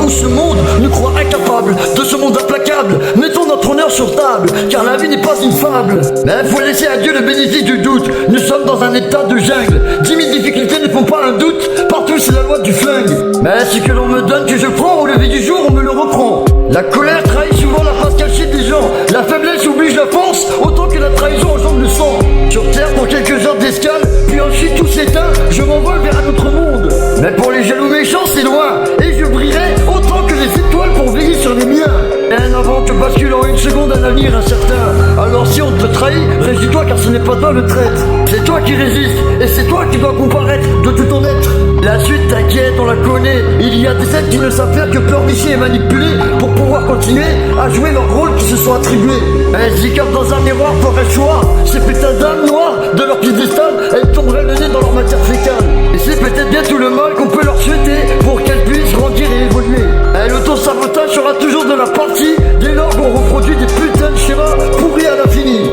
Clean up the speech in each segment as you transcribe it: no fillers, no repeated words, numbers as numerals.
où ce monde nous croit incapables de ce monde implacable. Mettons notre honneur sur table, car la vie n'est pas une fable. Mais faut laisser à Dieu le bénéfice du doute. Nous sommes dans un état de jungle. 10 000 difficultés ne font pas un doute. Partout c'est la loi du flingue. Mais ce que l'on me donne que je prends, au lever du jour on me le reprend. La colère trahit souvent la face cachée des gens. La faiblesse oblige la force, autant que la trahison engendre le sang. Sur terre pour quelques heures d'escale, puis ensuite tout s'éteint, je m'envole vers un autre monde. Mais pour les jaloux méchants c'est loin, et je brillerai autant que les étoiles pour veiller sur les miens. Bien avant que bascule en une seconde un avenir incertain. Alors si on te trahit, résiste-toi car ce n'est pas toi le traître. C'est toi qui résistes, et c'est toi qui dois comparaître de tout ton être. La suite t'inquiète, on la connaît. Il y a des êtres qui ne savent faire que pleurnicher et manipuler pour pouvoir continuer à jouer leur rôle qui se sont attribués. Ainsi comme dans un miroir ferait choix, ces putains d'âmes noires de leur piédestal, elles tomberaient le nez dans leur matière fécale. Et c'est peut-être bien tout le mal qu'on peut leur souhaiter pour qu'elles puissent grandir et évoluer. Et l'auto-sabotage sera toujours de la partie dès lors qu'on reproduit des putains de schémas pourris à l'infini.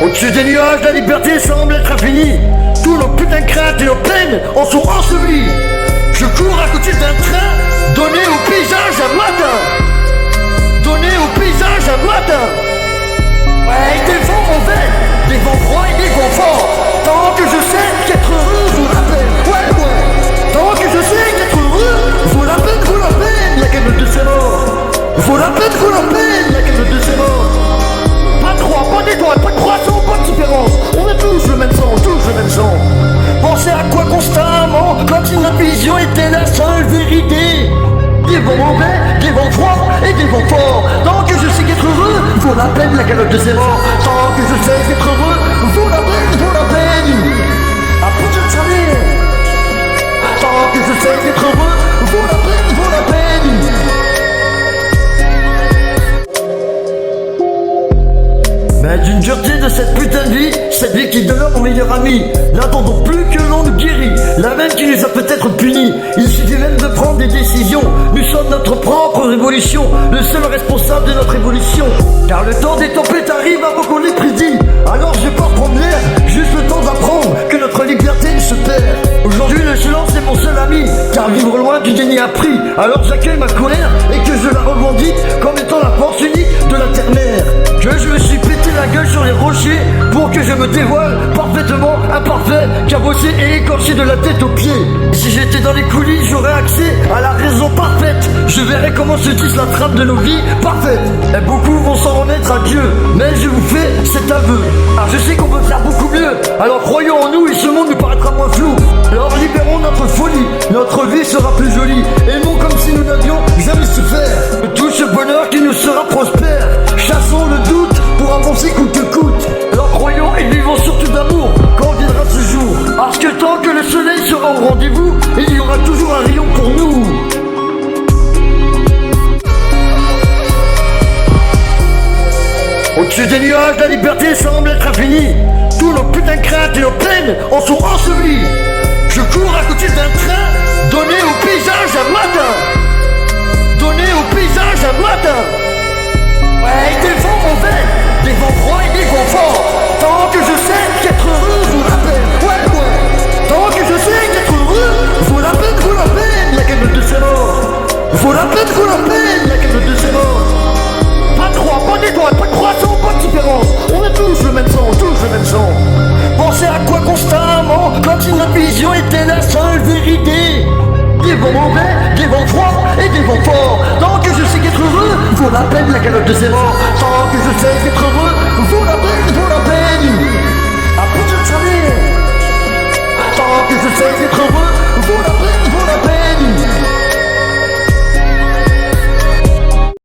Au-dessus des nuages, la liberté semble être infinie. Tous nos putains de craintes et nos peines en sont ensevelies. Je cours à côté d'un train, donné au paysage à matin. Donné au paysage à matin. Ouais, des vents mauvais, des vents froids et des vents forts. Tant que je sais qu'être heureux vaut la peine. Ouais, ouais. Tant que je sais qu'être heureux vaut la peine, vaut la peine. Y'a qu'un de ses morts. Vaut la peine, vaut la peine. Y'a qu'un de ses morts. Pas de croix, pas d'étoile, pas de croissant, pas de différence. On a tous le même sang, tous le même sang. Pensez à quoi constamment quand une vision était la seule vérité. Des vents mauvais, des vents froids et des vents forts. Tant que je sais qu'être heureux vaut la peine la galope de ses morts. Tant que je sais qu'être heureux vaut la peine, vaut la peine. À putain de salir. Tant que je sais qu'être heureux vaut la peine, vaut la peine. Mais d'une dureté de cette putain de vie, cette vie qui demeure mon meilleur ami. N'attendons plus que l'on nous guérit, la même qui nous a peut-être punis. Il suffit même de prendre des décisions. Nous sommes notre propre révolution, le seul responsable de notre évolution. Car le temps des tempêtes arrive avant qu'on les prédit. Alors je pars prendre l'air, juste le temps d'apprendre que notre liberté se perd. Aujourd'hui le silence est mon seul ami, car vivre loin du déni a pris. Alors j'accueille ma colère et que je la revendique comme étant la force unique de la terre-mère. Que je me suis pété la gueule sur les rochers pour que je me dévoile parfaitement imparfait, cabossé et écorché de la tête aux pieds. Si j'étais dans les coulisses, j'aurais accès à la raison parfaite. Je verrais comment se tisse la trame de nos vies parfaites. Et beaucoup vont s'en remettre à Dieu, mais je vous fais cet aveu. Alors je sais qu'on peut faire beaucoup mieux, alors croyons en nous et ce monde nous paraîtra moins flou. Alors libérons notre folie, notre vie sera plus jolie. Aimons comme si nous n'avions jamais souffert de tout ce bonheur qui nous sera prospère. Chassons le doute pour avancer coûte que coûte. Alors croyons et vivons surtout d'amour quand viendra ce jour. Parce que tant que le soleil sera au rendez-vous, il y aura toujours un rayon pour nous. Au-dessus des nuages, la liberté semble être infinie. Tous nos putains de craintes et nos peines en sont ensevelies. Je cours à côté d'un train, donné au paysage à matin. Donné au paysage à matin. Ouais, des vents mauvais, des vents froids et des vents forts. Tant que je sais qu'être heureux vaut la peine. Ouais, ouais. Tant que je sais qu'être heureux vaut la peine, vaut la peine. Y'a qu'un de ses morts. Vaut la peine, vaut la peine. Y'a qu'un de ses morts. Pas de croix, pas d'étoile, pas de croissant, pas de différence. On a tous le même sang, tous le même sang. Pensez à quoi constamment quand une vision était la seule vérité. Des vents mauvais, des vents froids et des vents forts. Tant que je sais qu'être heureux vaut la peine la galope de ses morts. Tant que je sais qu'être heureux vaut la peine, vaut la peine. À putain de salir. Tant que je sais qu'être heureux vaut la peine, vaut la peine.